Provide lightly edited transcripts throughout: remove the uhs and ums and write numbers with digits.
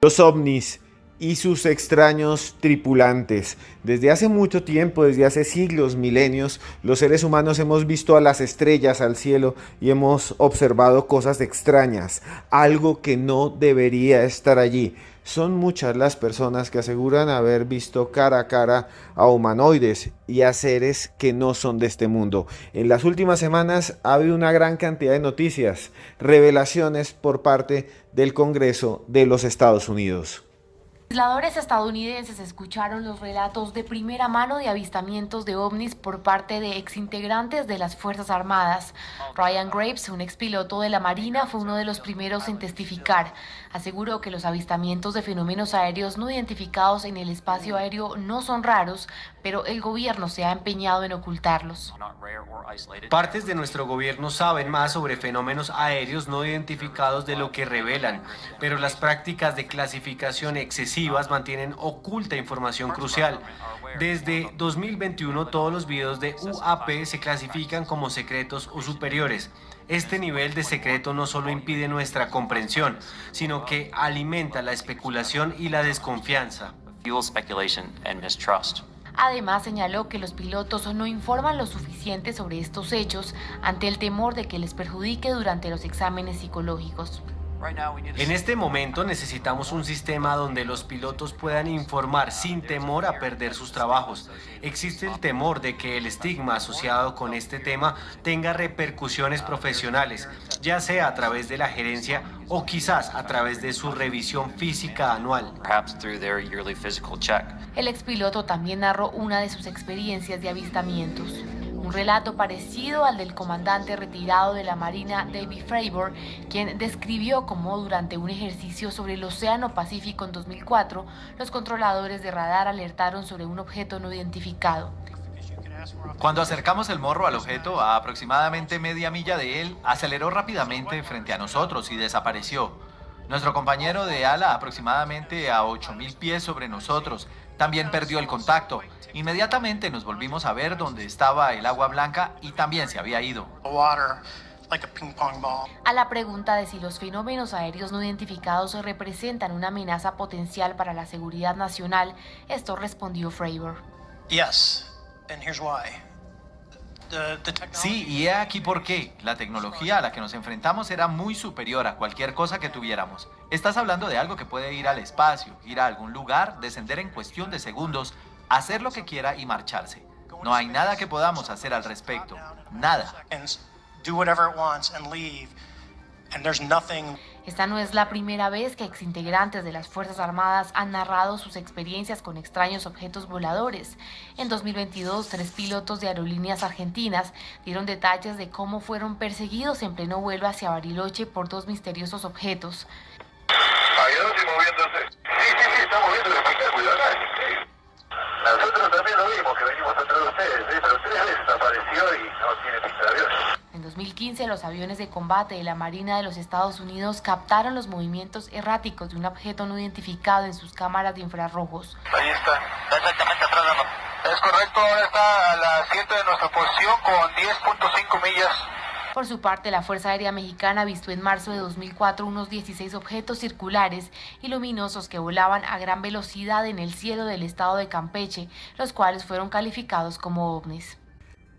Los ovnis y sus extraños tripulantes. Desde hace mucho tiempo, desde hace siglos, milenios, los seres humanos hemos visto a las estrellas, al cielo, y hemos observado cosas extrañas, algo que no debería estar allí. Son muchas las personas que aseguran haber visto cara a cara a humanoides y a seres que no son de este mundo. En las últimas semanas ha habido una gran cantidad de noticias, revelaciones por parte del Congreso de los Estados Unidos. Legisladores estadounidenses escucharon los relatos de primera mano de avistamientos de ovnis por parte de exintegrantes de las Fuerzas Armadas. Ryan Graves, un expiloto de la Marina, fue uno de los primeros en testificar. Aseguró que los avistamientos de fenómenos aéreos no identificados en el espacio aéreo no son raros, pero el gobierno se ha empeñado en ocultarlos. Partes de nuestro gobierno saben más sobre fenómenos aéreos no identificados de lo que revelan, pero las prácticas de clasificación excesivas mantienen oculta información crucial. Desde 2021 todos los videos de UAP se clasifican como secretos o superiores. Este nivel de secreto no solo impide nuestra comprensión, sino que alimenta la especulación y la desconfianza. Además, señaló que los pilotos no informan lo suficiente sobre estos hechos ante el temor de que les perjudique durante los exámenes psicológicos. En este momento necesitamos un sistema donde los pilotos puedan informar sin temor a perder sus trabajos. Existe el temor de que el estigma asociado con este tema tenga repercusiones profesionales, ya sea a través de la gerencia o quizás a través de su revisión física anual. El expiloto también narró una de sus experiencias de avistamientos. Un relato parecido al del comandante retirado de la Marina David Fravor, quien describió cómo durante un ejercicio sobre el Océano Pacífico en 2004, los controladores de radar alertaron sobre un objeto no identificado. Cuando acercamos el morro al objeto a aproximadamente media milla de él, aceleró rápidamente frente a nosotros y desapareció. Nuestro compañero de ala, aproximadamente a 8.000 pies sobre nosotros, también perdió el contacto. Inmediatamente nos volvimos a ver donde estaba el agua blanca y también se había ido. A la pregunta de si los fenómenos aéreos no identificados representan una amenaza potencial para la seguridad nacional, esto respondió Fravor. Sí, y he aquí por qué. La tecnología a la que nos enfrentamos era muy superior a cualquier cosa que tuviéramos. Estás hablando de algo que puede ir al espacio, ir a algún lugar, descender en cuestión de segundos, hacer lo que quiera y marcharse. No hay nada que podamos hacer al respecto. Nada. Esta no es la primera vez que exintegrantes de las Fuerzas Armadas han narrado sus experiencias con extraños objetos voladores. En 2022, 3 pilotos de aerolíneas argentinas dieron detalles de cómo fueron perseguidos en pleno vuelo hacia Bariloche por 2 misteriosos objetos. Aviones moviéndose. Sí, estamos viendo el espectáculo acá. Sí. Nosotros también lo vimos, que venimos atrás de ustedes, pero 3 veces apareció y no tiene pista de avión. En 2015, los aviones de combate de la Marina de los Estados Unidos captaron los movimientos erráticos de un objeto no identificado en sus cámaras de infrarrojos. Ahí está exactamente atrás de nosotros. Es correcto, ahora está a las 7 de nuestra posición con 10.5 millas. Por su parte, la Fuerza Aérea Mexicana avistó en marzo de 2004 unos 16 objetos circulares y luminosos que volaban a gran velocidad en el cielo del estado de Campeche, los cuales fueron calificados como ovnis.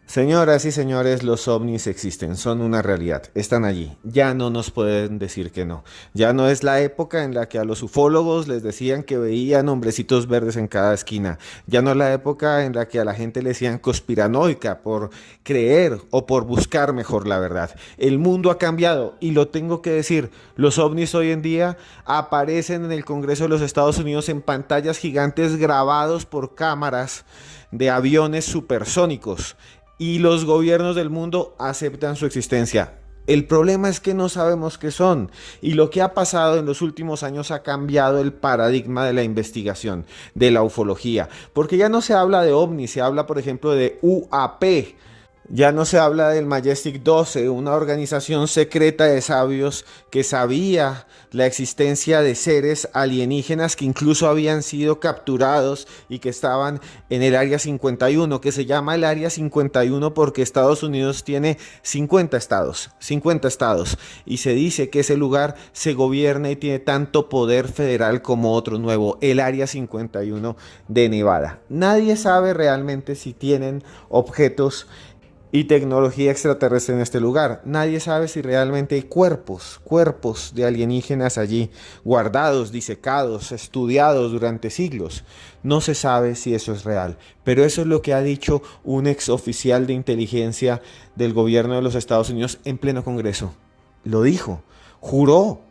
Señoras y señores, los ovnis existen, son una realidad, están allí, ya no nos pueden decir que no. Ya no es la época en la que a los ufólogos les decían que veían hombrecitos verdes en cada esquina, ya no es la época en la que a la gente le decían conspiranoica por creer o por buscar mejor la verdad. El mundo ha cambiado y lo tengo que decir, los ovnis hoy en día aparecen en el Congreso de los Estados Unidos en pantallas gigantes grabados por cámaras de aviones supersónicos. Y los gobiernos del mundo aceptan su existencia. El problema es que no sabemos qué son, y lo que ha pasado en los últimos años ha cambiado el paradigma de la investigación, de la ufología, porque ya no se habla de ovnis, se habla por ejemplo de UAP, Ya no se habla del Majestic 12, una organización secreta de sabios que sabía la existencia de seres alienígenas que incluso habían sido capturados y que estaban en el Área 51, que se llama el Área 51 porque Estados Unidos tiene 50 estados, y se dice que ese lugar se gobierna y tiene tanto poder federal como otro nuevo, el Área 51 de Nevada. Nadie sabe realmente si tienen objetos y tecnología extraterrestre en este lugar. Nadie sabe si realmente hay cuerpos de alienígenas allí, guardados, disecados, estudiados durante siglos. No se sabe si eso es real, pero eso es lo que ha dicho un exoficial de inteligencia del gobierno de los Estados Unidos en pleno Congreso. Lo dijo, juró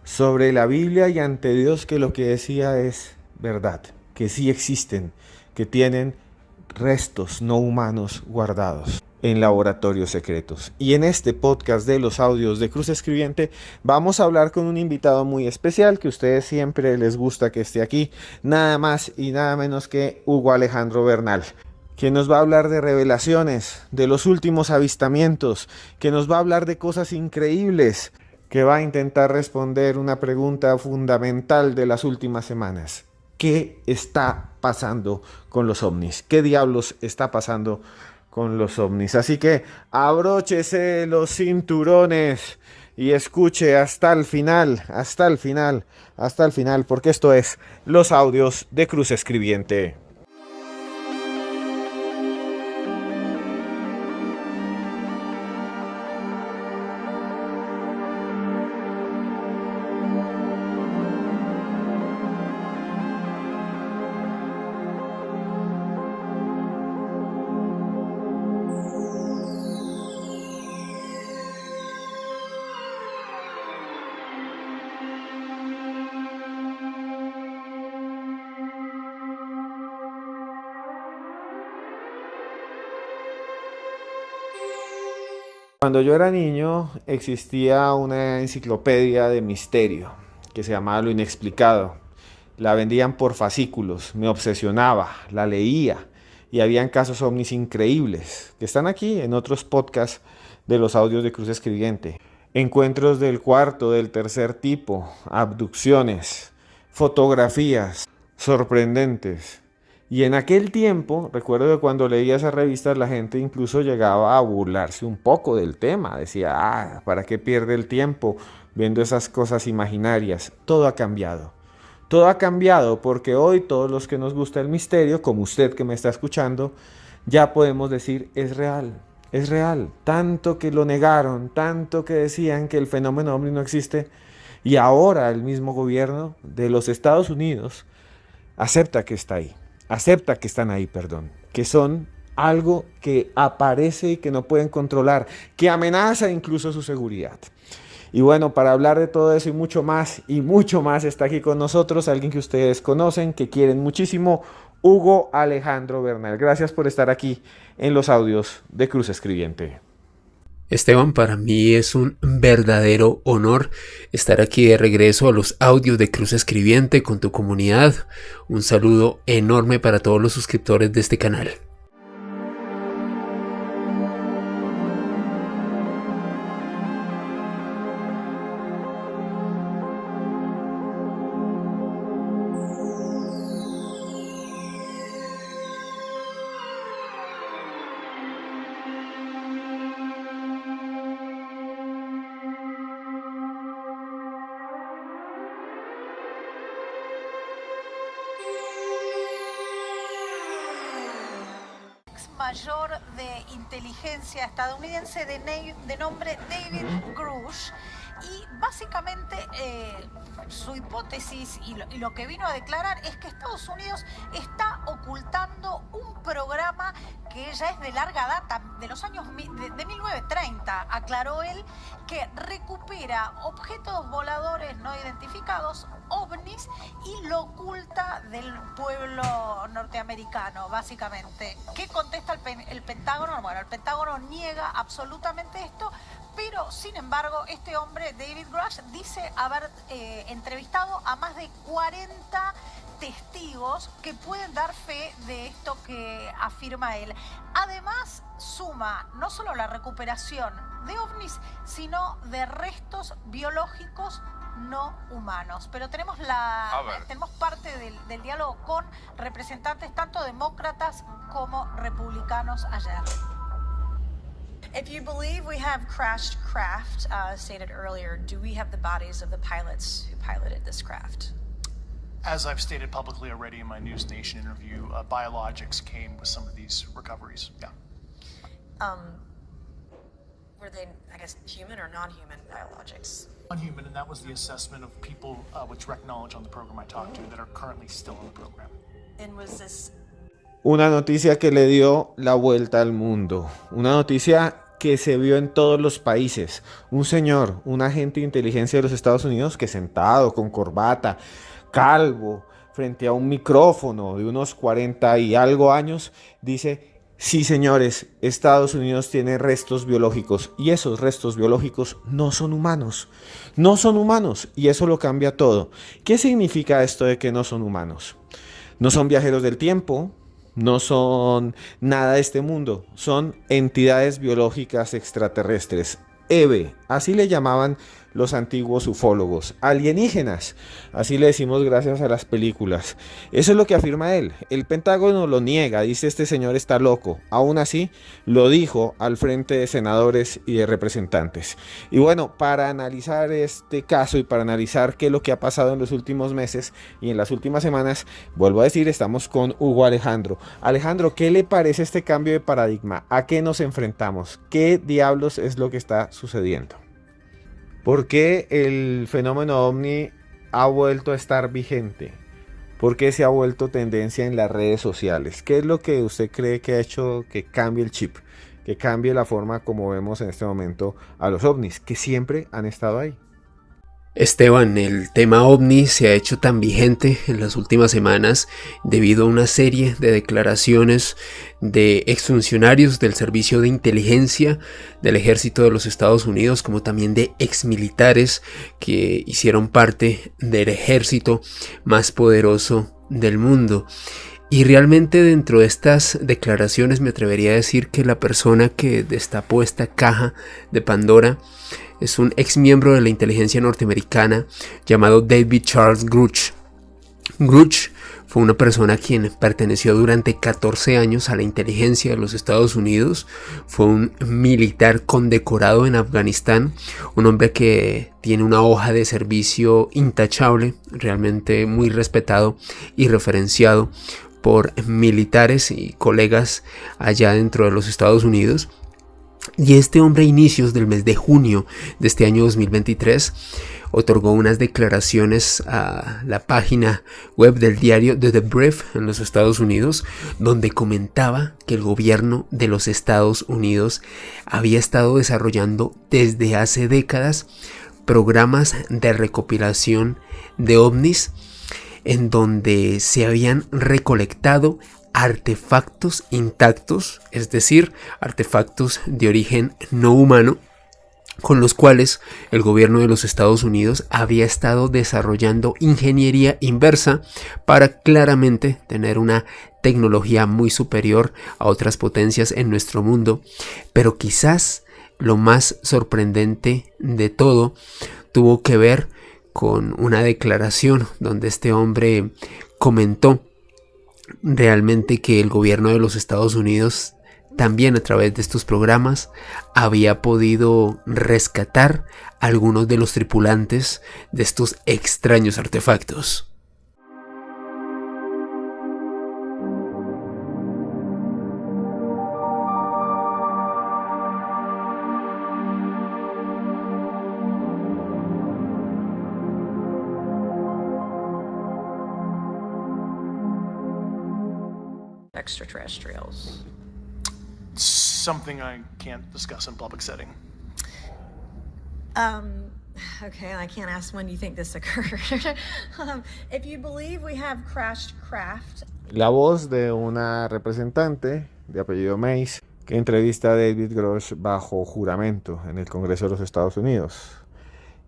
sobre la Biblia y ante Dios que lo que decía es verdad, que sí existen, que tienen restos no humanos guardados en laboratorios secretos. Y en este podcast de los audios de Cruz Escribiente vamos a hablar con un invitado muy especial que a ustedes siempre les gusta que esté aquí, nada más y nada menos que Hugo Alejandro Bernal, quien nos va a hablar de revelaciones, de los últimos avistamientos, que nos va a hablar de cosas increíbles, que va a intentar responder una pregunta fundamental de las últimas semanas. ¿Qué está pasando con los ovnis? ¿Qué diablos está pasando con los ovnis? Así que abróchese los cinturones y escuche hasta el final, porque esto es los audios de Cruz Escribiente. Cuando yo era niño existía una enciclopedia de misterio que se llamaba Lo Inexplicado. La vendían por fascículos, me obsesionaba, la leía y habían casos ovnis increíbles que están aquí en otros podcasts de los audios de Cruz Escribiente. Encuentros del cuarto, del tercer tipo, abducciones, fotografías sorprendentes. Y en aquel tiempo, recuerdo que cuando leía esas revistas la gente incluso llegaba a burlarse un poco del tema. Decía, ¿para qué pierde el tiempo viendo esas cosas imaginarias? Todo ha cambiado. Todo ha cambiado porque hoy todos los que nos gusta el misterio, como usted que me está escuchando, ya podemos decir, es real. Es real. Tanto que lo negaron, tanto que decían que el fenómeno ovni no existe. Y ahora el mismo gobierno de los Estados Unidos acepta que está ahí. Acepta que están ahí, que son algo que aparece y que no pueden controlar, que amenaza incluso su seguridad. Y bueno, para hablar de todo eso y mucho más, está aquí con nosotros alguien que ustedes conocen, que quieren muchísimo, Hugo Alejandro Bernal. Gracias por estar aquí en los audios de Cruz Escribiente. Esteban, para mí es un verdadero honor estar aquí de regreso a los audios de Cruz Escribiente con tu comunidad. Un saludo enorme para todos los suscriptores de este canal. Mayor de inteligencia estadounidense de nombre David Grush, y básicamente su hipótesis y lo que vino a declarar es que Estados Unidos está ocultando un programa que ya es de larga data, de los años de 1930, aclaró él, que recupera objetos voladores no identificados, ovnis, y lo oculta del pueblo norteamericano, básicamente. ¿Qué contesta el Pentágono? Bueno, el Pentágono niega absolutamente esto, pero sin embargo este hombre, David Grush, dice haber entrevistado a más de 40 testigos que pueden dar fe de esto que afirma él. Además, suma no solo la recuperación de ovnis, sino de restos biológicos no humanos. Pero tenemos parte del diálogo con representantes tanto demócratas como republicanos ayer. If you believe we have crashed craft, stated earlier, do we have the bodies of the pilots who piloted this craft? As I've stated publicly already in my News Nation interview, biologics came with some of these recoveries. Yeah. Were they, I guess, human or non-human biologics? Non-human, and that was the assessment of people with direct knowledge on the program I talked to that are currently still in the program. And was this... Una noticia que le dio la vuelta al mundo. Una noticia que se vio en todos los países. Un señor, un agente de inteligencia de los Estados Unidos que sentado con corbata, calvo, frente a un micrófono de unos 40 y algo años, dice: sí, señores, Estados Unidos tiene restos biológicos y esos restos biológicos no son humanos. No son humanos y eso lo cambia todo. ¿Qué significa esto de que no son humanos? No son viajeros del tiempo, no son nada de este mundo, son entidades biológicas extraterrestres. EVE, así le llamaban los antiguos ufólogos, alienígenas, así le decimos gracias a las películas. Eso es lo que afirma él. El Pentágono lo niega, dice: este señor está loco. Aún así, lo dijo al frente de senadores y de representantes. Y bueno, para analizar este caso y para analizar qué es lo que ha pasado en los últimos meses y en las últimas semanas, vuelvo a decir, estamos con Hugo Alejandro. Alejandro, ¿qué le parece este cambio de paradigma? ¿A qué nos enfrentamos? ¿Qué diablos es lo que está sucediendo? ¿Por qué el fenómeno ovni ha vuelto a estar vigente? ¿Por qué se ha vuelto tendencia en las redes sociales? ¿Qué es lo que usted cree que ha hecho que cambie el chip? Que cambie la forma como vemos en este momento a los ovnis, que siempre han estado ahí. Esteban, el tema ovni se ha hecho tan vigente en las últimas semanas debido a una serie de declaraciones de exfuncionarios del Servicio de Inteligencia del Ejército de los Estados Unidos, como también de exmilitares que hicieron parte del ejército más poderoso del mundo. Y realmente dentro de estas declaraciones me atrevería a decir que la persona que destapó esta caja de Pandora es un ex miembro de la inteligencia norteamericana llamado David Charles Grush. Grush fue una persona quien perteneció durante 14 años a la inteligencia de los Estados Unidos. Fue un militar condecorado en Afganistán, un hombre que tiene una hoja de servicio intachable, realmente muy respetado y referenciado por militares y colegas allá dentro de los Estados Unidos. Y este hombre a inicios del mes de junio de este año 2023 otorgó unas declaraciones a la página web del diario The Brief en los Estados Unidos, donde comentaba que el gobierno de los Estados Unidos había estado desarrollando desde hace décadas programas de recopilación de ovnis en donde se habían recolectado artefactos intactos, es decir, artefactos de origen no humano, con los cuales el gobierno de los Estados Unidos había estado desarrollando ingeniería inversa para claramente tener una tecnología muy superior a otras potencias en nuestro mundo. Pero quizás lo más sorprendente de todo tuvo que ver con una declaración donde este hombre comentó realmente que el gobierno de los Estados Unidos también a través de estos programas había podido rescatar a algunos de los tripulantes de estos extraños artefactos. Extraterrestrials. Something I can't discuss in public setting. Okay, I can't ask when you think this occurred. If you believe we have crashed craft. La voz de una representante de apellido Mays que entrevista a David Grush bajo juramento en el Congreso de los Estados Unidos.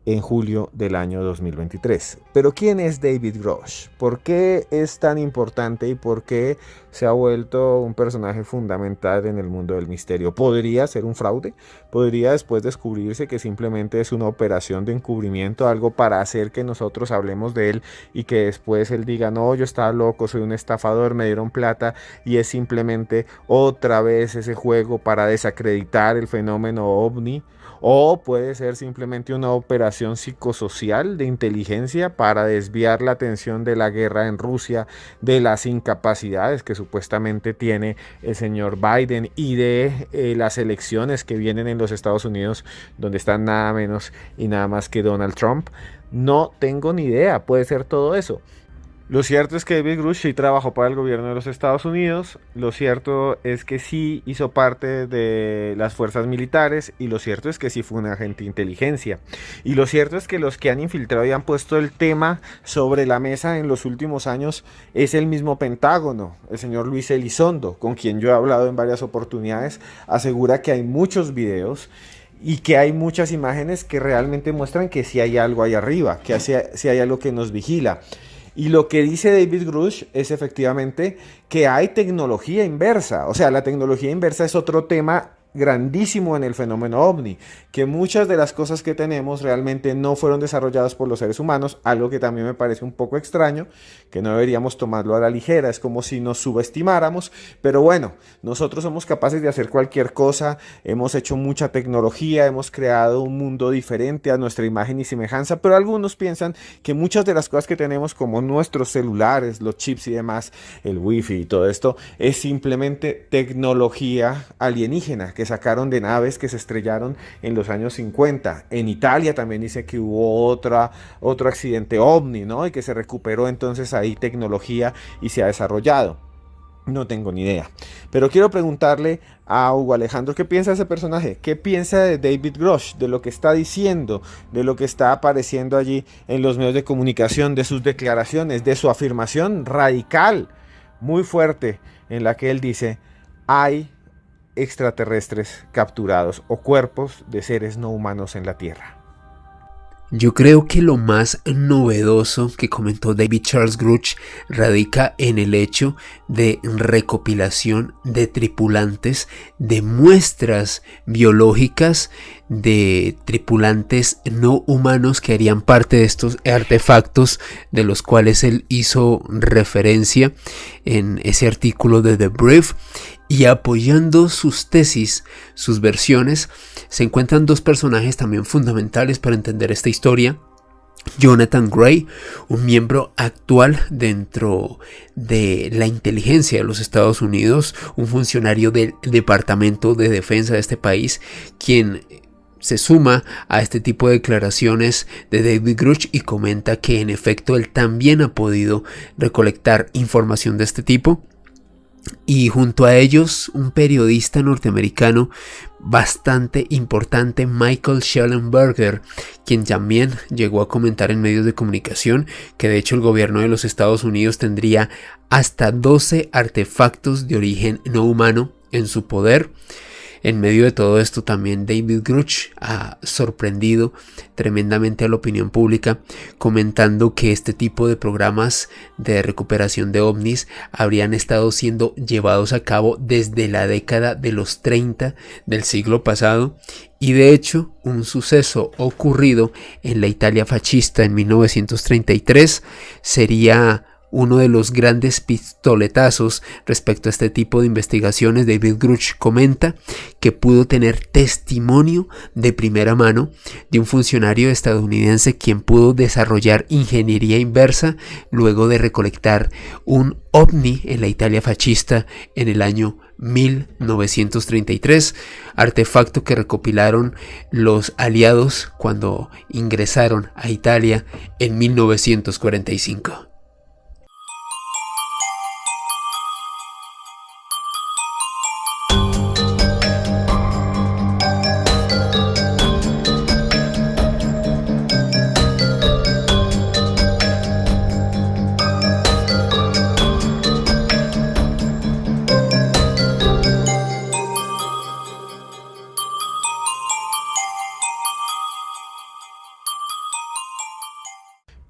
en julio del año 2023. Pero ¿quién es David Grush? ¿Por qué es tan importante y por qué se ha vuelto un personaje fundamental en el mundo del misterio? ¿Podría ser un fraude? ¿Podría después descubrirse que simplemente es una operación de encubrimiento, algo para hacer que nosotros hablemos de él y que después él diga, no, yo estaba loco, soy un estafador, me dieron plata, y es simplemente otra vez ese juego para desacreditar el fenómeno ovni? O puede ser simplemente una operación psicosocial de inteligencia para desviar la atención de la guerra en Rusia, de las incapacidades que supuestamente tiene el señor Biden y de las elecciones que vienen en los Estados Unidos, donde están nada menos y nada más que Donald Trump. No tengo ni idea, puede ser todo eso. Lo cierto es que David Grush sí trabajó para el gobierno de los Estados Unidos, lo cierto es que sí hizo parte de las fuerzas militares, y lo cierto es que sí fue un agente de inteligencia, y lo cierto es que los que han infiltrado y han puesto el tema sobre la mesa en los últimos años es el mismo Pentágono. El señor Luis Elizondo, con quien yo he hablado en varias oportunidades, asegura que hay muchos videos y que hay muchas imágenes que realmente muestran que sí hay algo ahí arriba, que sí hay algo que nos vigila. Y lo que dice David Grush es efectivamente que hay tecnología inversa. O sea, la tecnología inversa es otro tema grandísimo en el fenómeno ovni, que muchas de las cosas que tenemos realmente no fueron desarrolladas por los seres humanos, algo que también me parece un poco extraño, que no deberíamos tomarlo a la ligera, es como si nos subestimáramos, pero bueno, nosotros somos capaces de hacer cualquier cosa, hemos hecho mucha tecnología, hemos creado un mundo diferente a nuestra imagen y semejanza, pero algunos piensan que muchas de las cosas que tenemos, como nuestros celulares, los chips y demás, el wifi y todo esto, es simplemente tecnología alienígena, que sacaron de naves que se estrellaron en los años 50. En Italia también dice que hubo otro accidente ovni, ¿no? Y que se recuperó entonces ahí tecnología y se ha desarrollado. No tengo ni idea. Pero quiero preguntarle a Hugo Alejandro qué piensa de ese personaje, qué piensa de David Grush, de lo que está diciendo, de lo que está apareciendo allí en los medios de comunicación, de sus declaraciones, de su afirmación radical, muy fuerte, en la que él dice, hay extraterrestres capturados o cuerpos de seres no humanos en la Tierra. Yo creo que lo más novedoso que comentó David Charles Grush radica en el hecho de recopilación de tripulantes, de muestras biológicas de tripulantes no humanos que harían parte de estos artefactos de los cuales él hizo referencia en ese artículo de The Brief. Y apoyando sus tesis, sus versiones, se encuentran dos personajes también fundamentales para entender esta historia. Jonathan Gray, un miembro actual dentro de la inteligencia de los Estados Unidos, un funcionario del Departamento de Defensa de este país, quien se suma a este tipo de declaraciones de David Grush y comenta que en efecto él también ha podido recolectar información de este tipo. Y junto a ellos un periodista norteamericano bastante importante, Michael Shellenberger, quien también llegó a comentar en medios de comunicación que de hecho el gobierno de los Estados Unidos tendría hasta 12 artefactos de origen no humano en su poder. En medio de todo esto también David Grush ha sorprendido tremendamente a la opinión pública, comentando que este tipo de programas de recuperación de ovnis habrían estado siendo llevados a cabo desde la década de los 30 del siglo pasado. Y de hecho, un suceso ocurrido en la Italia fascista en 1933 sería uno de los grandes pistoletazos respecto a este tipo de investigaciones. David Grush comenta que pudo tener testimonio de primera mano de un funcionario estadounidense quien pudo desarrollar ingeniería inversa luego de recolectar un ovni en la Italia fascista en el año 1933, artefacto que recopilaron los aliados cuando ingresaron a Italia en 1945.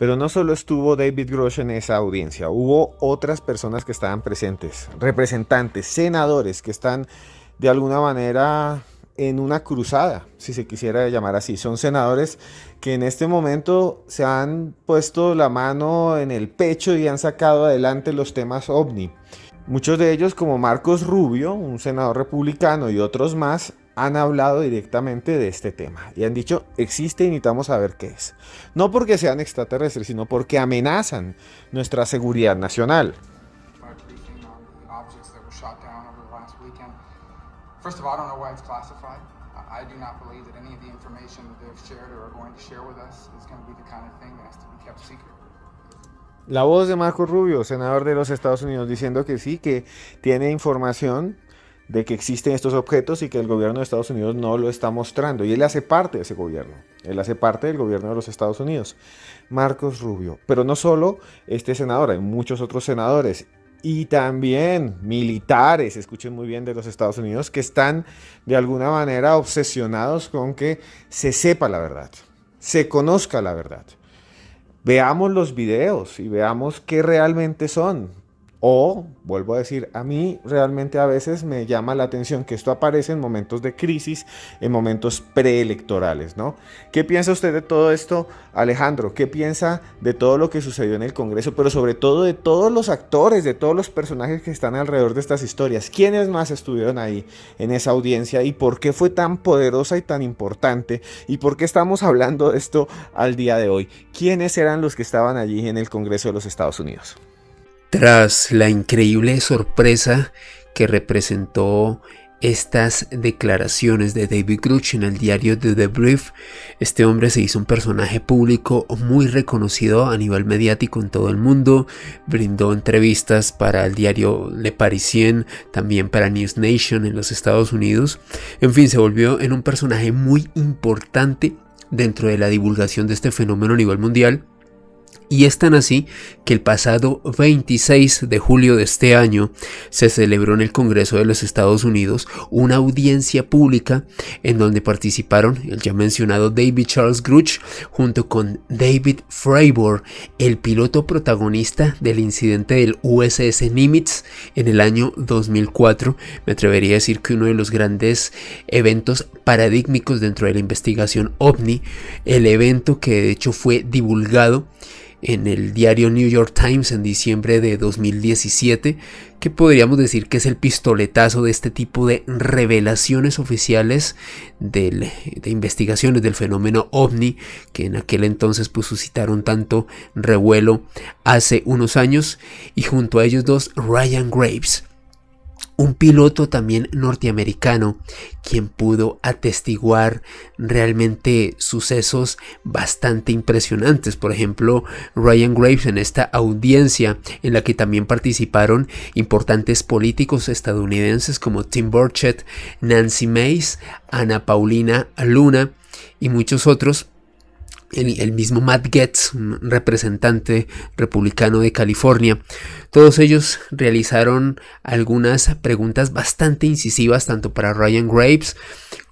Pero no solo estuvo David Grush en esa audiencia, hubo otras personas que estaban presentes, representantes, senadores que están de alguna manera en una cruzada, si se quisiera llamar así. Son senadores que en este momento se han puesto la mano en el pecho y han sacado adelante los temas OVNI. Muchos de ellos, como Marcos Rubio, un senador republicano, y otros más, han hablado directamente de este tema y han dicho: existe y necesitamos saber qué es. No porque sean extraterrestres, sino porque amenazan nuestra seguridad nacional. First of all, I don't know why it's classified. I do not believe that any of the information that they've shared or are going to share with us is going to be the kind of thing that has to be kept secret. La voz de Marco Rubio, senador de los Estados Unidos, diciendo que sí, que tiene información de que existen estos objetos y que el gobierno de Estados Unidos no lo está mostrando. Y él hace parte de ese gobierno. Él hace parte del gobierno de los Estados Unidos. Marcos Rubio. Pero no solo este senador, hay muchos otros senadores. Y también militares, escuchen muy bien, de los Estados Unidos, que están de alguna manera obsesionados con que se sepa la verdad, se conozca la verdad. Veamos los videos y veamos qué realmente son. O, vuelvo a decir, a mí realmente a veces me llama la atención que esto aparece en momentos de crisis, en momentos preelectorales, ¿no? ¿Qué piensa usted de todo esto, Alejandro? ¿Qué piensa de todo lo que sucedió en el Congreso, pero sobre todo de todos los actores, de todos los personajes que están alrededor de estas historias? ¿Quiénes más estuvieron ahí en esa audiencia y por qué fue tan poderosa y tan importante? ¿Y por qué estamos hablando de esto al día de hoy? ¿Quiénes eran los que estaban allí en el Congreso de los Estados Unidos? Tras la increíble sorpresa que representó estas declaraciones de David Grush en el diario The Brief, este hombre se hizo un personaje público muy reconocido a nivel mediático en todo el mundo, brindó entrevistas para el diario Le Parisien, también para News Nation en los Estados Unidos. En fin, se volvió en un personaje muy importante dentro de la divulgación de este fenómeno a nivel mundial. Y es tan así que el pasado 26 de julio de este año se celebró en el Congreso de los Estados Unidos una audiencia pública en donde participaron el ya mencionado David Charles Grush junto con David Fravor, el piloto protagonista del incidente del USS Nimitz en el año 2004. Me atrevería a decir que uno de los grandes eventos paradigmáticos dentro de la investigación OVNI, el evento que de hecho fue divulgado en el diario New York Times en diciembre de 2017, que podríamos decir que es el pistoletazo de este tipo de revelaciones oficiales de investigaciones del fenómeno OVNI, que en aquel entonces pues suscitaron tanto revuelo hace unos años, y junto a ellos dos Ryan Graves, un piloto también norteamericano, quien pudo atestiguar realmente sucesos bastante impresionantes. Por ejemplo, Ryan Graves, en esta audiencia en la que también participaron importantes políticos estadounidenses como Tim Burchett, Nancy Mace, Ana Paulina Luna y muchos otros. El mismo Matt Gaetz, un representante republicano de California. Todos ellos realizaron algunas preguntas bastante incisivas tanto para Ryan Graves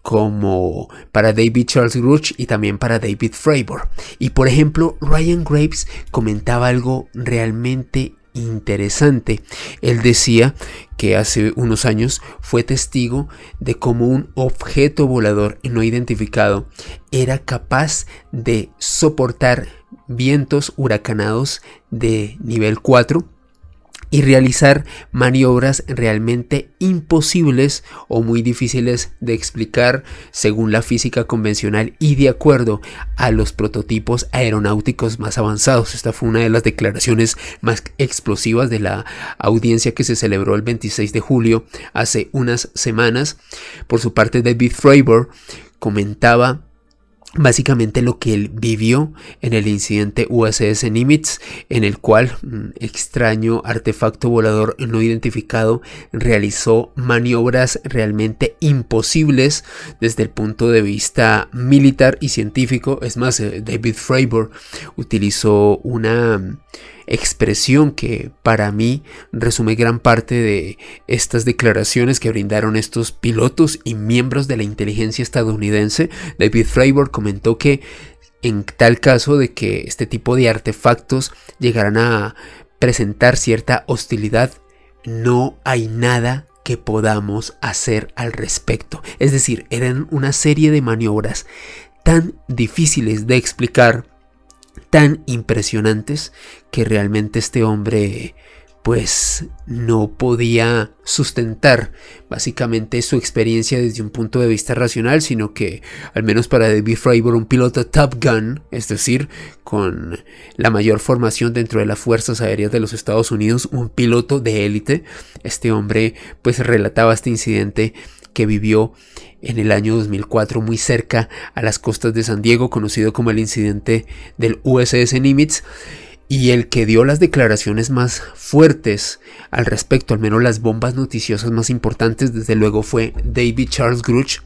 como para David Charles Grush y también para David Fravor. Y por ejemplo, Ryan Graves comentaba algo realmente interesante. Él decía que hace unos años fue testigo de cómo un objeto volador no identificado era capaz de soportar vientos huracanados de nivel 4 y realizar maniobras realmente imposibles o muy difíciles de explicar según la física convencional y de acuerdo a los prototipos aeronáuticos más avanzados. Esta fue una de las declaraciones más explosivas de la audiencia que se celebró el 26 de julio hace unas semanas. Por su parte, David Fravor comentaba básicamente lo que él vivió en el incidente USS Nimitz, en el cual un extraño artefacto volador no identificado realizó maniobras realmente imposibles desde el punto de vista militar y científico. Es más, David Fravor utilizó una expresión que para mí resume gran parte de estas declaraciones que brindaron estos pilotos y miembros de la inteligencia estadounidense. David Fravor comentó que en tal caso de que este tipo de artefactos llegaran a presentar cierta hostilidad, no hay nada que podamos hacer al respecto. Es decir, eran una serie de maniobras tan difíciles de explicar, tan impresionantes, que realmente este hombre pues no podía sustentar básicamente su experiencia desde un punto de vista racional, sino que, al menos para David Fravor, un piloto Top Gun, es decir, con la mayor formación dentro de las Fuerzas Aéreas de los Estados Unidos, un piloto de élite, este hombre pues relataba este incidente que vivió en el año 2004 muy cerca a las costas de San Diego, conocido como el incidente del USS Nimitz. Y el que dio las declaraciones más fuertes al respecto, al menos las bombas noticiosas más importantes, desde luego fue David Charles Grush.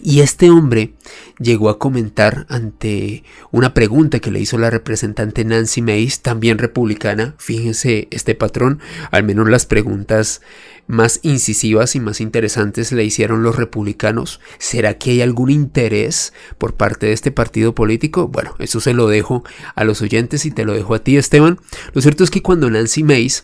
Y este hombre llegó a comentar ante una pregunta que le hizo la representante Nancy Mace, también republicana. Fíjense este patrón, al menos las preguntas más incisivas y más interesantes le hicieron los republicanos. ¿Será que hay algún interés por parte de este partido político? Bueno, eso se lo dejo a los oyentes y te lo dejo a ti, Esteban. Lo cierto es que cuando Nancy Mace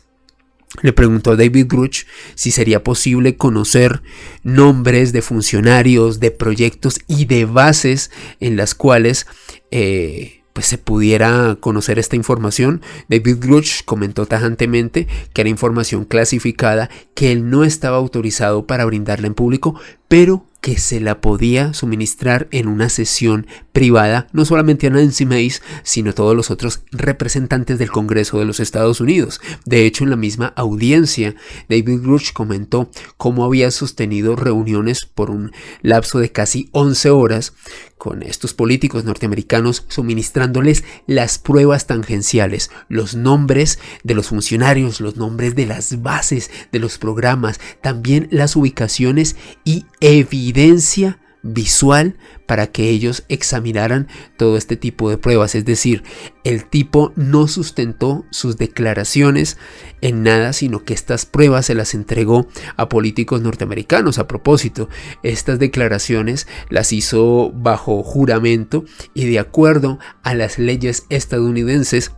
le preguntó a David Grush si sería posible conocer nombres de funcionarios, de proyectos y de bases en las cuales pues se pudiera conocer esta información, David Grush comentó tajantemente que era información clasificada, que él no estaba autorizado para brindarla en público, pero que se la podía suministrar en una sesión privada, no solamente a Nancy Mace, sino a todos los otros representantes del Congreso de los Estados Unidos. De hecho, en la misma audiencia, David Grush comentó cómo había sostenido reuniones por un lapso de casi 11 horas con estos políticos norteamericanos, suministrándoles las pruebas tangenciales, los nombres de los funcionarios, los nombres de las bases de los programas, también las ubicaciones y evidencia visual para que ellos examinaran todo este tipo de pruebas. Es decir, el tipo no sustentó sus declaraciones en nada, sino que estas pruebas se las entregó a políticos norteamericanos. A propósito, estas declaraciones las hizo bajo juramento y de acuerdo a las leyes estadounidenses.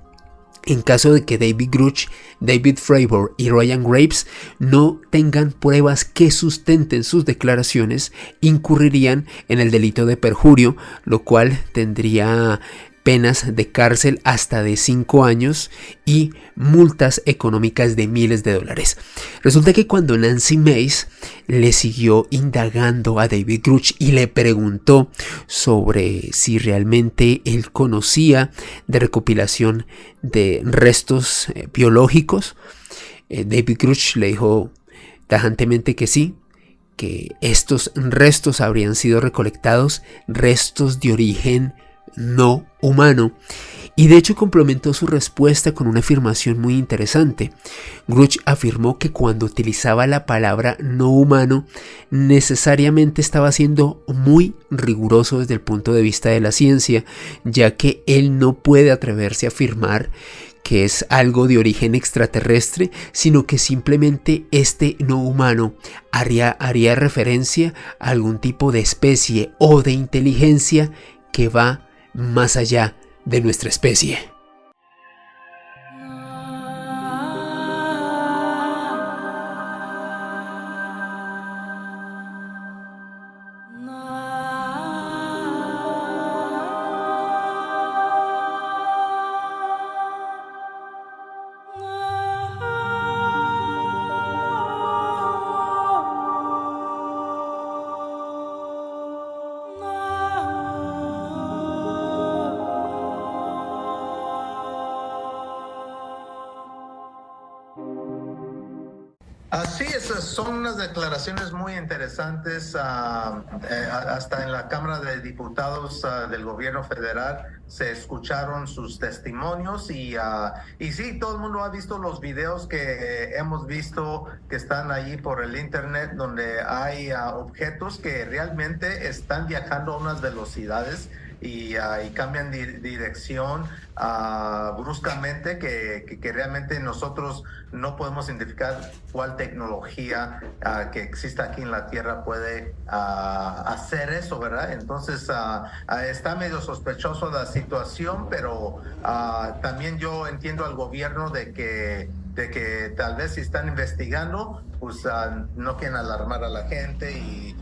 En caso de que David Grush, David Fravor y Ryan Graves no tengan pruebas que sustenten sus declaraciones, incurrirían en el delito de perjurio, lo cual tendría penas de cárcel hasta de 5 años y multas económicas de miles de dólares. Resulta que cuando Nancy Mace le siguió indagando a David Grush y le preguntó sobre si realmente él conocía de recopilación de restos biológicos, David Grush le dijo tajantemente que sí, que estos restos habrían sido recolectados, restos de origen no humano, y de hecho complementó su respuesta con una afirmación muy interesante. Grush afirmó que cuando utilizaba la palabra no humano necesariamente estaba siendo muy riguroso desde el punto de vista de la ciencia, ya que él no puede atreverse a afirmar que es algo de origen extraterrestre, sino que simplemente este no humano haría referencia a algún tipo de especie o de inteligencia que va más allá de nuestra especie. Así es, son unas declaraciones muy interesantes. Hasta en la Cámara de Diputados del gobierno federal se escucharon sus testimonios y sí, todo el mundo ha visto los videos que hemos visto que están allí por el internet, donde hay objetos que realmente están viajando a unas velocidades y cambian dirección bruscamente que realmente nosotros no podemos identificar cuál tecnología que existe aquí en la Tierra puede hacer eso, ¿verdad? Entonces está medio sospechoso la situación, pero también yo entiendo al gobierno de que tal vez si están investigando, pues no quieren alarmar a la gente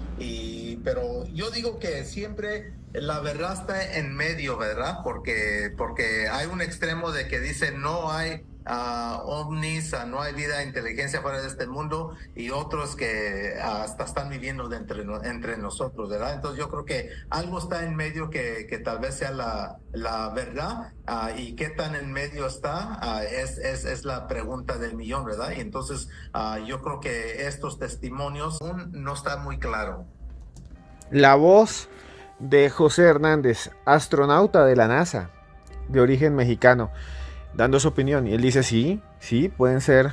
pero yo digo que siempre la verdad está en medio, ¿verdad? Porque hay un extremo de que dice no hay ovnis, no hay vida, inteligencia fuera de este mundo, y otros que hasta están viviendo entre nosotros, ¿verdad? Entonces yo creo que algo está en medio que tal vez sea la verdad, y qué tan en medio está es la pregunta del millón, ¿verdad? Y entonces yo creo que estos testimonios aún no está muy claro. La voz de José Hernández, astronauta de la NASA, de origen mexicano, dando su opinión, y él dice sí, pueden ser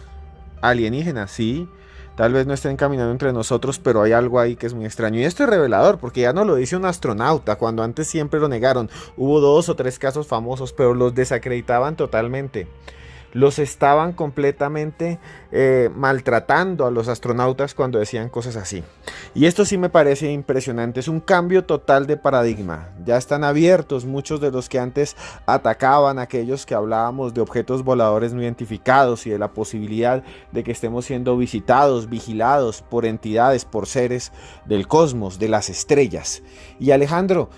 alienígenas, sí, tal vez no estén caminando entre nosotros, pero hay algo ahí que es muy extraño, y esto es revelador, porque ya no lo dice un astronauta, cuando antes siempre lo negaron. Hubo 2 o 3 casos famosos, pero los desacreditaban totalmente. Los estaban completamente maltratando a los astronautas cuando decían cosas así. Y esto sí me parece impresionante, es un cambio total de paradigma. Ya están abiertos muchos de los que antes atacaban a aquellos que hablábamos de objetos voladores no identificados y de la posibilidad de que estemos siendo visitados, vigilados por entidades, por seres del cosmos, de las estrellas. Y Alejandro,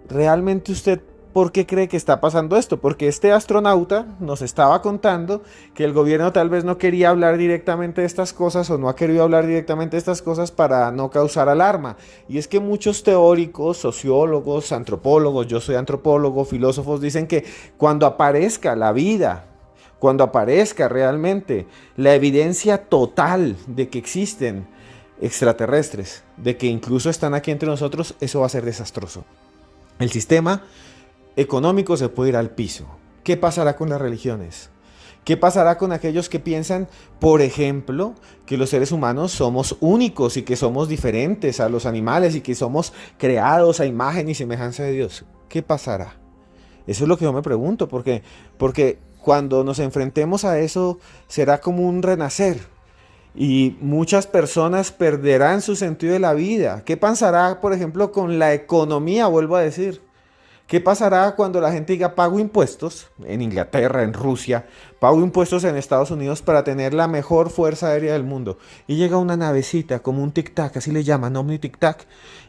¿realmente usted por qué cree que está pasando esto? Porque este astronauta nos estaba contando que el gobierno tal vez no quería hablar directamente de estas cosas, o no ha querido hablar directamente de estas cosas para no causar alarma. Y es que muchos teóricos, sociólogos, antropólogos, yo soy antropólogo, filósofos, dicen que cuando aparezca la vida, cuando aparezca realmente la evidencia total de que existen extraterrestres, de que incluso están aquí entre nosotros, eso va a ser desastroso. El sistema económico se puede ir al piso. ¿Qué pasará con las religiones? ¿Qué pasará con aquellos que piensan, por ejemplo, que los seres humanos somos únicos y que somos diferentes a los animales y que somos creados a imagen y semejanza de Dios? ¿Qué pasará? Eso es lo que yo me pregunto, porque cuando nos enfrentemos a eso será como un renacer. Y muchas personas perderán su sentido de la vida. ¿Qué pasará, por ejemplo, con la economía? Vuelvo a decir. ¿Qué pasará cuando la gente diga pago impuestos en Inglaterra, en Rusia, pago impuestos en Estados Unidos para tener la mejor fuerza aérea del mundo? Y llega una navecita como un tic-tac, así le llaman, Omni Tic-Tac,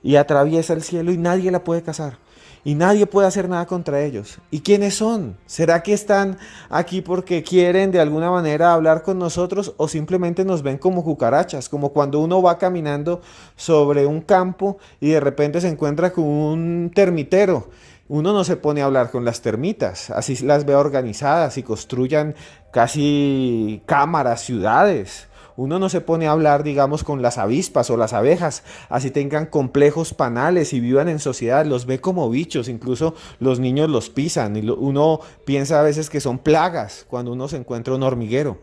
y atraviesa el cielo y nadie la puede cazar. Y nadie puede hacer nada contra ellos. ¿Y quiénes son? ¿Será que están aquí porque quieren de alguna manera hablar con nosotros, o simplemente nos ven como cucarachas? Como cuando uno va caminando sobre un campo y de repente se encuentra con un termitero. Uno no se pone a hablar con las termitas, así las ve organizadas y construyan casi cámaras, ciudades. Uno no se pone a hablar, digamos, con las avispas o las abejas, así tengan complejos panales y vivan en sociedad, los ve como bichos, incluso los niños los pisan y uno piensa a veces que son plagas cuando uno se encuentra un hormiguero.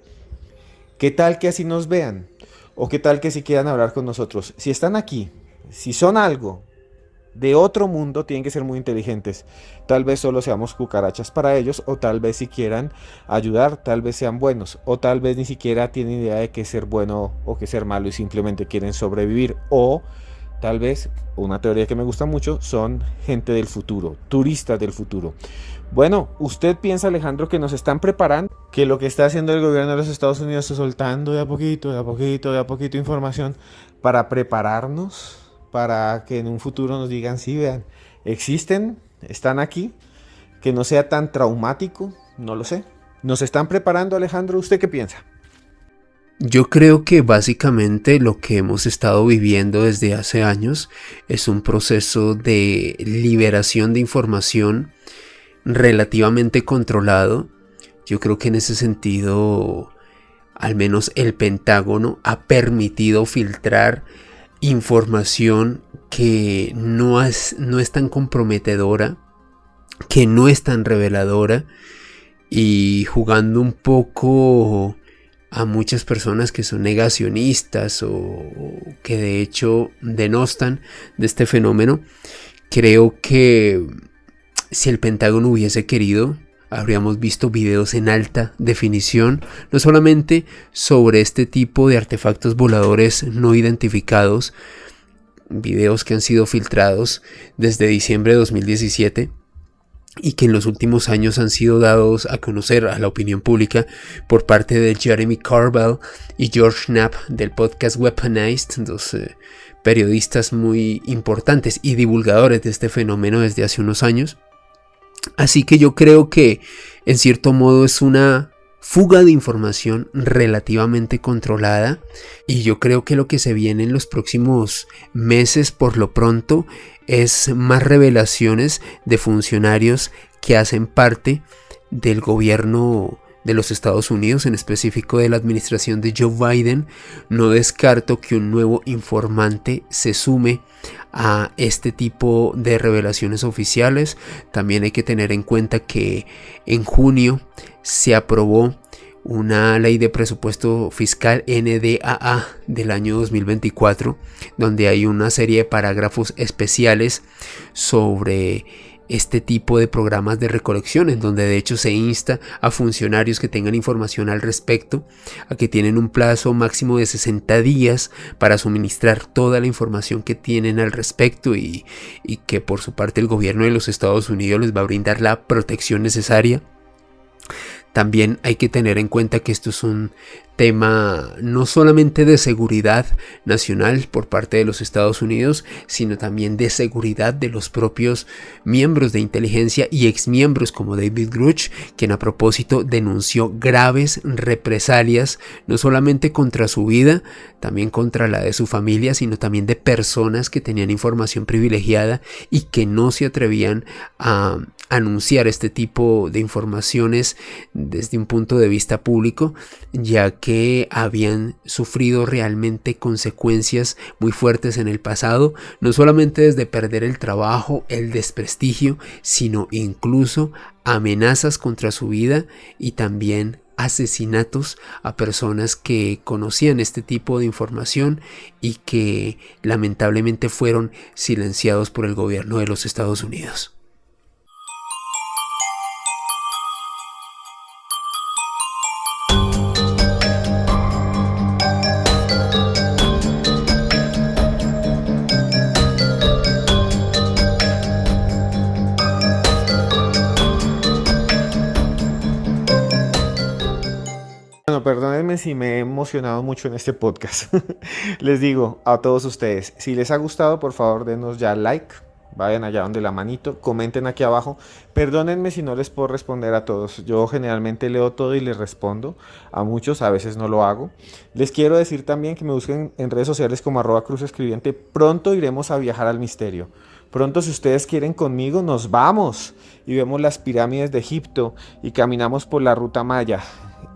¿Qué tal que así nos vean? ¿O qué tal que si quieran hablar con nosotros? Si están aquí, si son algo de otro mundo, tienen que ser muy inteligentes. Tal vez solo seamos cucarachas para ellos, o tal vez si quieran ayudar, tal vez sean buenos, o tal vez ni siquiera tienen idea de qué es ser bueno o qué es ser malo y simplemente quieren sobrevivir. O tal vez, una teoría que me gusta mucho, son gente del futuro, turistas del futuro. Bueno, ¿usted piensa, Alejandro, que nos están preparando? Que lo que está haciendo el gobierno de los Estados Unidos es soltando de a poquito información para prepararnos, para que en un futuro nos digan, sí, vean, existen, están aquí, que no sea tan traumático, no lo sé. ¿Nos están preparando, Alejandro? ¿Usted qué piensa? Yo creo que básicamente lo que hemos estado viviendo desde hace años es un proceso de liberación de información relativamente controlado. Yo creo que en ese sentido, al menos el Pentágono ha permitido filtrar información que no es tan comprometedora, que no es tan reveladora, y jugando un poco a muchas personas que son negacionistas o que de hecho denostan de este fenómeno. Creo que Si el Pentágono hubiese querido, habríamos visto videos en alta definición, no solamente sobre este tipo de artefactos voladores no identificados, videos que han sido filtrados desde diciembre de 2017 y que en los últimos años han sido dados a conocer a la opinión pública por parte de Jeremy Corbell y George Knapp del podcast Weaponized, dos periodistas muy importantes y divulgadores de este fenómeno desde hace unos años. Así que yo creo que en cierto modo es una fuga de información relativamente controlada, y yo creo que lo que se viene en los próximos meses por lo pronto es más revelaciones de funcionarios que hacen parte del gobierno de los Estados Unidos, en específico de la administración de Joe Biden. No descarto que un nuevo informante se sume a este tipo de revelaciones oficiales. También hay que tener en cuenta que en junio se aprobó una ley de presupuesto fiscal NDAA del año 2024, donde hay una serie de parágrafos especiales sobre este tipo de programas de recolección, en donde de hecho se insta a funcionarios que tengan información al respecto a que tienen un plazo máximo de 60 días para suministrar toda la información que tienen al respecto, y que por su parte el gobierno de los Estados Unidos les va a brindar la protección necesaria. También hay que tener en cuenta que esto es un tema no solamente de seguridad nacional por parte de los Estados Unidos, sino también de seguridad de los propios miembros de inteligencia y exmiembros como David Grush, quien a propósito denunció graves represalias no solamente contra su vida, también contra la de su familia, sino también de personas que tenían información privilegiada y que no se atrevían a anunciar este tipo de informaciones desde un punto de vista público, ya que habían sufrido realmente consecuencias muy fuertes en el pasado, no solamente desde perder el trabajo, el desprestigio, sino incluso amenazas contra su vida y también asesinatos a personas que conocían este tipo de información y que lamentablemente fueron silenciados por el gobierno de los Estados Unidos. Bueno, perdónenme si me he emocionado mucho en este podcast. Les digo a todos ustedes, si les ha gustado, por favor denos ya like, vayan allá donde la manito, comenten aquí abajo. Perdónenme si no les puedo responder a todos, yo generalmente leo todo y les respondo. A muchos a veces no lo hago. Les quiero decir también que me busquen en redes sociales como @cruzescribiente. Pronto iremos a viajar al misterio. Pronto, si ustedes quieren conmigo, nos vamos y vemos las pirámides de Egipto y caminamos por la ruta maya.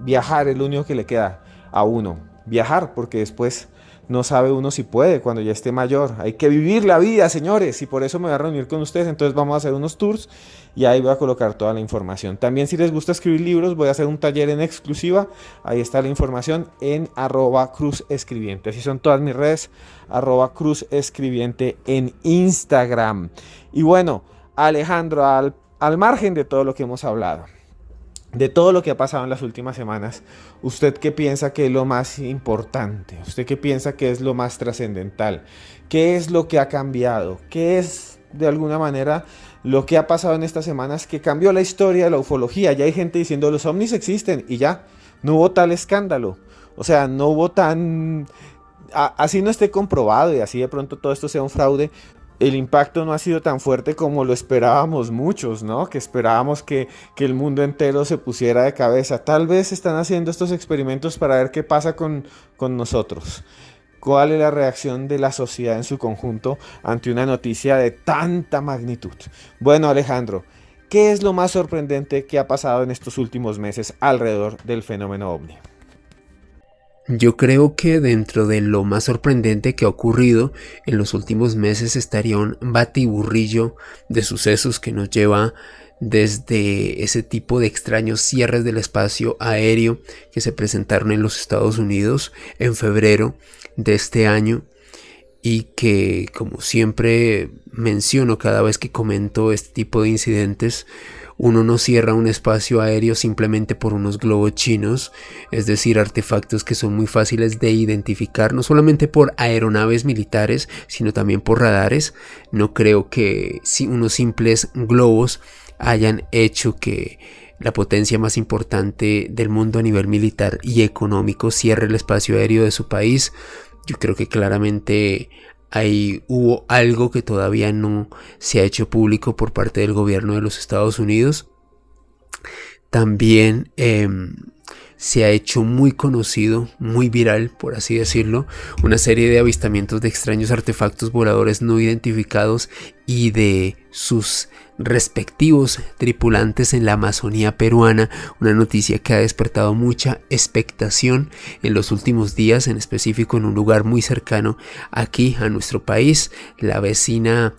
Viajar es lo único que le queda a uno. Viajar, porque después no sabe uno si puede cuando ya esté mayor. Hay que vivir la vida, señores, y por eso me voy a reunir con ustedes. Entonces vamos a hacer unos tours y ahí voy a colocar toda la información. También, si les gusta escribir libros, voy a hacer un taller en exclusiva. Ahí está la información en @cruzescribiente. Así son todas mis redes, @cruzescribiente en Instagram. Y bueno, Alejandro, al margen de todo lo que hemos hablado, de todo lo que ha pasado en las últimas semanas, ¿usted qué piensa que es lo más importante? ¿Usted qué piensa que es lo más trascendental? ¿Qué es lo que ha cambiado? ¿Qué es, de alguna manera, lo que ha pasado en estas semanas que cambió la historia de la ufología? Ya hay gente diciendo los ovnis existen y ya, no hubo tal escándalo. O sea, no hubo tan... Así no esté comprobado y así de pronto todo esto sea un fraude, el impacto no ha sido tan fuerte como lo esperábamos muchos, ¿no? Que esperábamos que el mundo entero se pusiera de cabeza. Tal vez están haciendo estos experimentos para ver qué pasa con nosotros. ¿Cuál es la reacción de la sociedad en su conjunto ante una noticia de tanta magnitud? Bueno, Alejandro, ¿qué es lo más sorprendente que ha pasado en estos últimos meses alrededor del fenómeno ovni? Yo creo que dentro de lo más sorprendente que ha ocurrido en los últimos meses estaría un batiburrillo de sucesos que nos lleva desde ese tipo de extraños cierres del espacio aéreo que se presentaron en los Estados Unidos en febrero de este año, y que, como siempre menciono cada vez que comento este tipo de incidentes, uno no cierra un espacio aéreo simplemente por unos globos chinos, es decir, artefactos que son muy fáciles de identificar, no solamente por aeronaves militares, sino también por radares. No creo que unos simples globos hayan hecho que la potencia más importante del mundo a nivel militar y económico cierre el espacio aéreo de su país. Yo creo que claramente ahí hubo algo que todavía no se ha hecho público por parte del gobierno de los Estados Unidos. También se ha hecho muy conocido, muy viral, por así decirlo, una serie de avistamientos de extraños artefactos voladores no identificados y de sus respectivos tripulantes en la Amazonía peruana, una noticia que ha despertado mucha expectación en los últimos días, en específico en un lugar muy cercano aquí a nuestro país, la vecina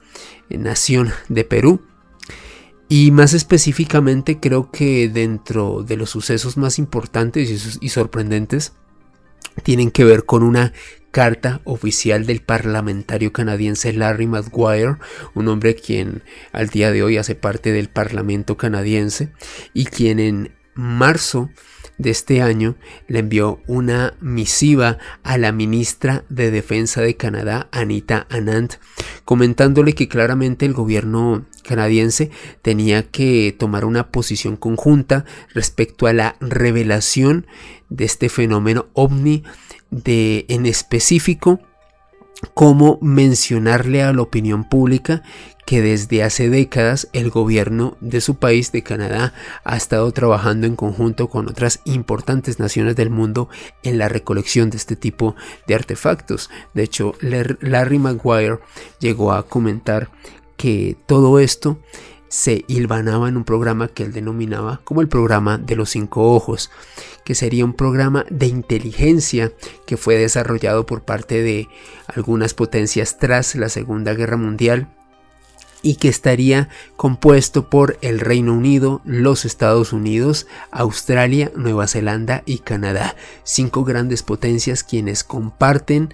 nación de Perú. Y más específicamente creo que dentro de los sucesos más importantes y sorprendentes tienen que ver con una carta oficial del parlamentario canadiense Larry Maguire, un hombre quien al día de hoy hace parte del Parlamento canadiense y quien en marzo de este año le envió una misiva a la ministra de Defensa de Canadá, Anita Anand, comentándole que claramente el gobierno canadiense tenía que tomar una posición conjunta respecto a la revelación de este fenómeno ovni, en específico cómo mencionarle a la opinión pública que desde hace décadas el gobierno de su país, de Canadá, ha estado trabajando en conjunto con otras importantes naciones del mundo en la recolección de este tipo de artefactos. De hecho, Larry Maguire llegó a comentar que todo esto se hilvanaba en un programa que él denominaba como el programa de los 5 ojos, que sería un programa de inteligencia que fue desarrollado por parte de algunas potencias tras la Segunda Guerra Mundial y que estaría compuesto por el Reino Unido, los Estados Unidos, Australia, Nueva Zelanda y Canadá, 5 grandes potencias quienes comparten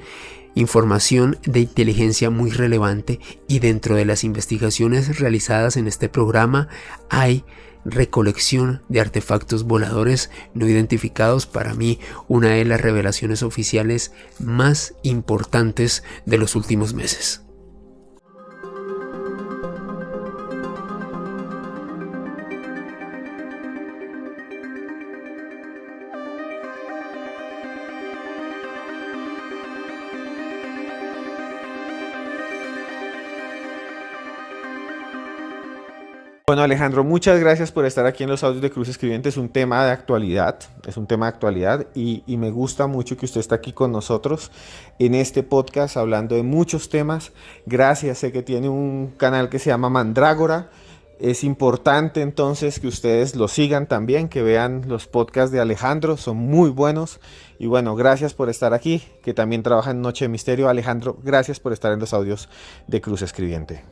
información de inteligencia muy relevante, y dentro de las investigaciones realizadas en este programa hay recolección de artefactos voladores no identificados. Para mí, una de las revelaciones oficiales más importantes de los últimos meses. Bueno, Alejandro, muchas gracias por estar aquí en los audios de Cruz Escribiente. Es un tema de actualidad, y me gusta mucho que usted esté aquí con nosotros en este podcast hablando de muchos temas. Gracias, sé que tiene un canal que se llama Mandrágora. Es importante entonces que ustedes lo sigan también, que vean los podcasts de Alejandro, son muy buenos. Y bueno, gracias por estar aquí, que también trabaja en Noche de Misterio. Alejandro, gracias por estar en los audios de Cruz Escribiente.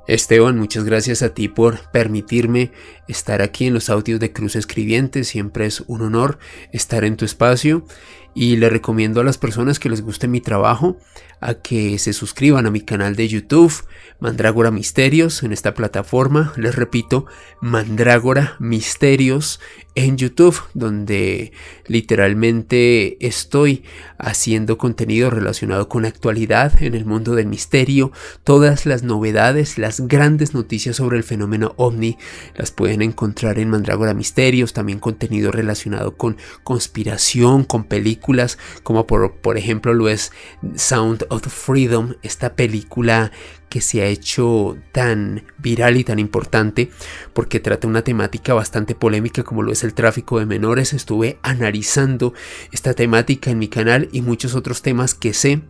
Esteban, muchas gracias a ti por permitirme estar aquí en los audios de Cruz Escribiente. Siempre es un honor estar en tu espacio y le recomiendo a las personas que les guste mi trabajo a que se suscriban a mi canal de YouTube, Mandrágora Misterios, en esta plataforma. Les repito, Mandrágora Misterios en YouTube, donde literalmente estoy haciendo contenido relacionado con la actualidad en el mundo del misterio. Todas las novedades, las grandes noticias sobre el fenómeno ovni las pueden encontrar en Mandrágora Misterios. También contenido relacionado con conspiración, con películas como por ejemplo lo es Sound of Freedom, esta película que se ha hecho tan viral y tan importante porque trata una temática bastante polémica como lo es el tráfico de menores. Estuve analizando esta temática en mi canal y muchos otros temas que sé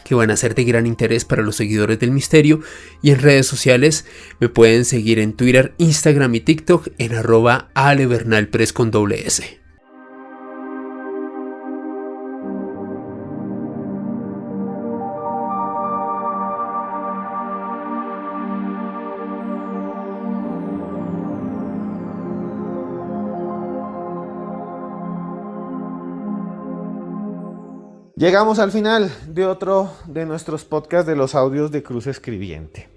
que van a ser de gran interés para los seguidores del misterio. Y en redes sociales me pueden seguir en Twitter, Instagram y TikTok en @alebernalpress con $S. Llegamos al final de otro de nuestros podcasts de los audios de Cruz Escribiente.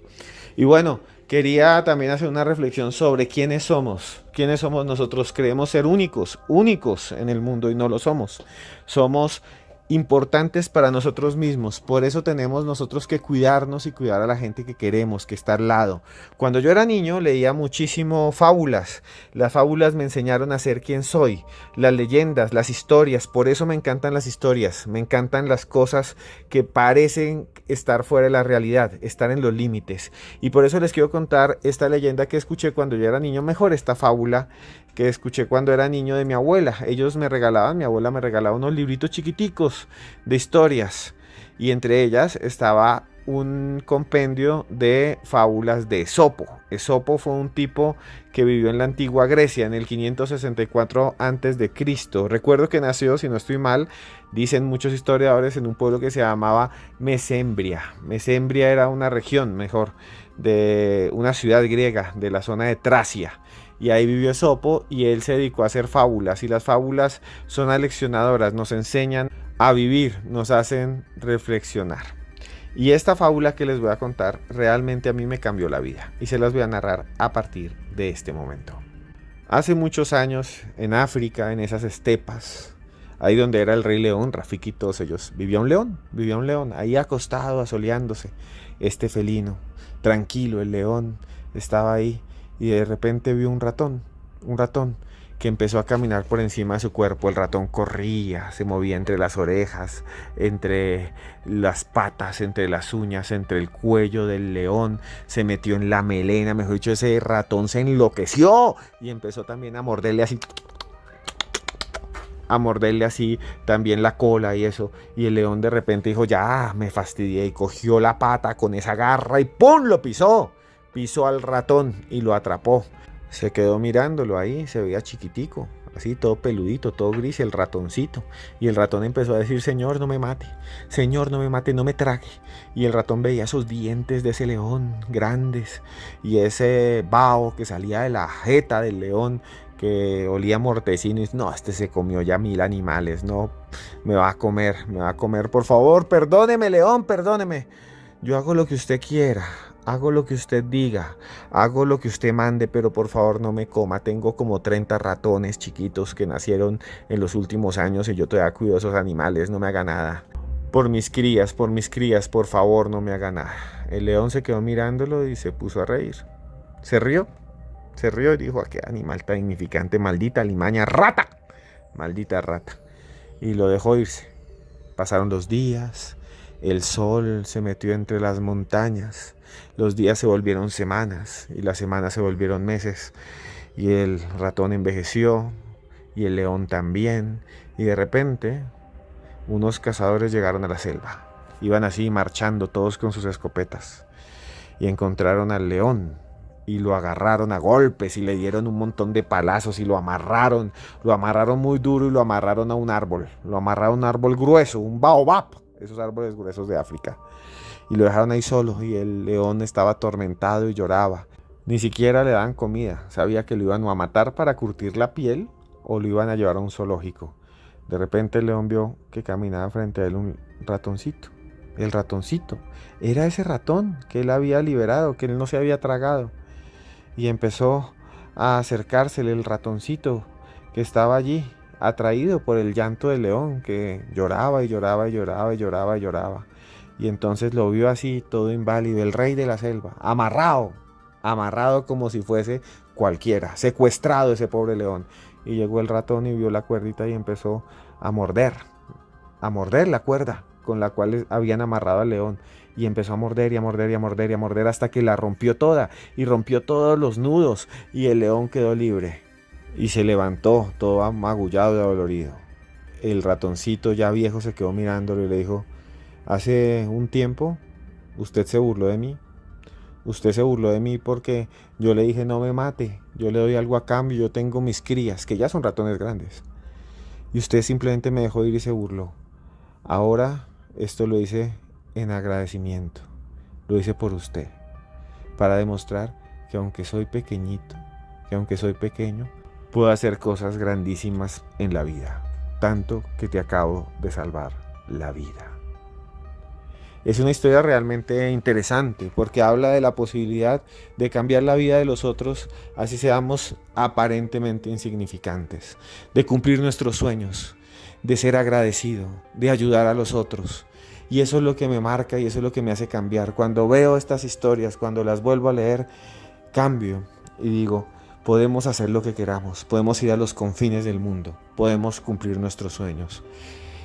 Y bueno, quería también hacer una reflexión sobre quiénes somos. ¿Quiénes somos nosotros? Creemos ser únicos en el mundo y no lo somos. Somos importantes para nosotros mismos, por eso tenemos nosotros que cuidarnos y cuidar a la gente que queremos, que está al lado. Cuando yo era niño leía muchísimo fábulas, las fábulas me enseñaron a ser quien soy, las leyendas, las historias, por eso me encantan las historias, me encantan las cosas que parecen estar fuera de la realidad, estar en los límites, y por eso les quiero contar esta leyenda que escuché cuando yo era niño, mejor esta fábula que escuché cuando era niño de mi abuela. Mi abuela me regalaba unos libritos chiquiticos de historias y entre ellas estaba un compendio de fábulas de Esopo. Esopo fue un tipo que vivió en la antigua Grecia en el 564 a.C. Recuerdo que nació, si no estoy mal, dicen muchos historiadores, en un pueblo que se llamaba Mesembria. Mesembria era una región, de una ciudad griega de la zona de Tracia. Y ahí vivió Esopo y él se dedicó a hacer fábulas. Y las fábulas son aleccionadoras, nos enseñan a vivir, nos hacen reflexionar. Y esta fábula que les voy a contar realmente a mí me cambió la vida. Y se las voy a narrar a partir de este momento. Hace muchos años, en África, en esas estepas, ahí donde era el rey león, Rafiki y todos ellos, vivía un león, ahí acostado, asoleándose, este felino, tranquilo, el león estaba ahí. Y de repente vio un ratón que empezó a caminar por encima de su cuerpo. El ratón corría, se movía entre las orejas, entre las patas, entre las uñas, entre el cuello del león, se metió en la melena, mejor dicho, ese ratón se enloqueció y empezó también a morderle así también la cola y eso, y el león de repente dijo, ya, me fastidié, y cogió la pata con esa garra y ¡pum!, lo pisó al ratón y lo atrapó. Se quedó mirándolo ahí, se veía chiquitico, así todo peludito, todo gris, el ratoncito. Y el ratón empezó a decir, señor, no me mate, no me trague. Y el ratón veía esos dientes de ese león grandes y ese vaho que salía de la jeta del león, que olía mortecino, y no, este se comió ya 1000 animales, no, me va a comer, por favor, perdóneme, león, perdóneme. Yo hago lo que usted quiera, hago lo que usted diga, hago lo que usted mande, pero por favor no me coma. Tengo como 30 ratones chiquitos que nacieron en los últimos años y yo todavía cuido a esos animales, no me haga nada. Por mis crías, por favor no me haga nada. El león se quedó mirándolo y se puso a reír. Se rió y dijo, qué animal tan significante, maldita alimaña, maldita rata. Y lo dejó irse. Pasaron los días. El sol se metió entre las montañas, los días se volvieron semanas y las semanas se volvieron meses y el ratón envejeció y el león también y de repente unos cazadores llegaron a la selva, iban así marchando todos con sus escopetas y encontraron al león y lo agarraron a golpes y le dieron un montón de palazos y lo amarraron muy duro y lo amarraron a un árbol grueso, un baobab, esos árboles gruesos de África, y lo dejaron ahí solo y el león estaba atormentado y lloraba. Ni siquiera le daban comida, sabía que lo iban a matar para curtir la piel o lo iban a llevar a un zoológico. De repente el león vio que caminaba frente a él un ratoncito. El ratoncito era ese ratón que él había liberado, que él no se había tragado, y empezó a acercársele el ratoncito que estaba allí, atraído por el llanto del león, que lloraba. Y entonces lo vio así, todo inválido, el rey de la selva, amarrado como si fuese cualquiera, secuestrado ese pobre león. Y llegó el ratón y vio la cuerdita y empezó a morder la cuerda con la cual habían amarrado al león. Y empezó a morder hasta que la rompió toda y rompió todos los nudos y el león quedó libre. Y se levantó todo magullado y dolorido. El ratoncito ya viejo se quedó mirándolo y le dijo, hace un tiempo usted se burló de mí. Usted se burló de mí porque yo le dije no me mate, yo le doy algo a cambio, yo tengo mis crías, que ya son ratones grandes. Y usted simplemente me dejó ir y se burló. Ahora esto lo hice en agradecimiento, lo hice por usted, para demostrar que aunque soy pequeñito, que aunque soy pequeño, puedo hacer cosas grandísimas en la vida, tanto que te acabo de salvar la vida. Es una historia realmente interesante porque habla de la posibilidad de cambiar la vida de los otros, así seamos aparentemente insignificantes, de cumplir nuestros sueños, de ser agradecido, de ayudar a los otros. Y eso es lo que me marca y eso es lo que me hace cambiar. Cuando veo estas historias, cuando las vuelvo a leer, cambio y digo, podemos hacer lo que queramos, podemos ir a los confines del mundo, podemos cumplir nuestros sueños.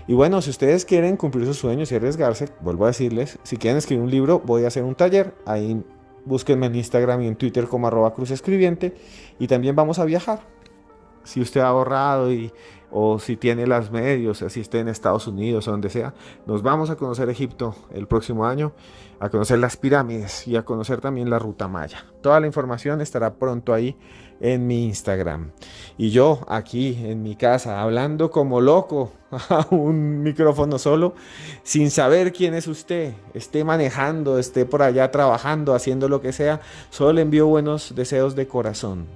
Y bueno, si ustedes quieren cumplir sus sueños y arriesgarse, vuelvo a decirles, si quieren escribir un libro, voy a hacer un taller. Ahí búsquenme en Instagram y en Twitter como @cruzescribiente. Y también vamos a viajar. Si usted ha ahorrado o si tiene los medios, si esté en Estados Unidos o donde sea, nos vamos a conocer Egipto el próximo año, a conocer las pirámides y a conocer también la ruta maya. Toda la información estará pronto ahí en mi Instagram. Y yo aquí en mi casa hablando como loco a un micrófono solo, sin saber quién es usted, esté manejando, esté por allá trabajando, haciendo lo que sea, solo le envío buenos deseos de corazón,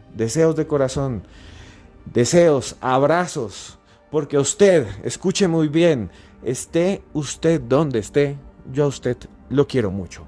deseos, abrazos, porque usted, escuche muy bien, esté usted donde esté, yo a usted lo quiero mucho.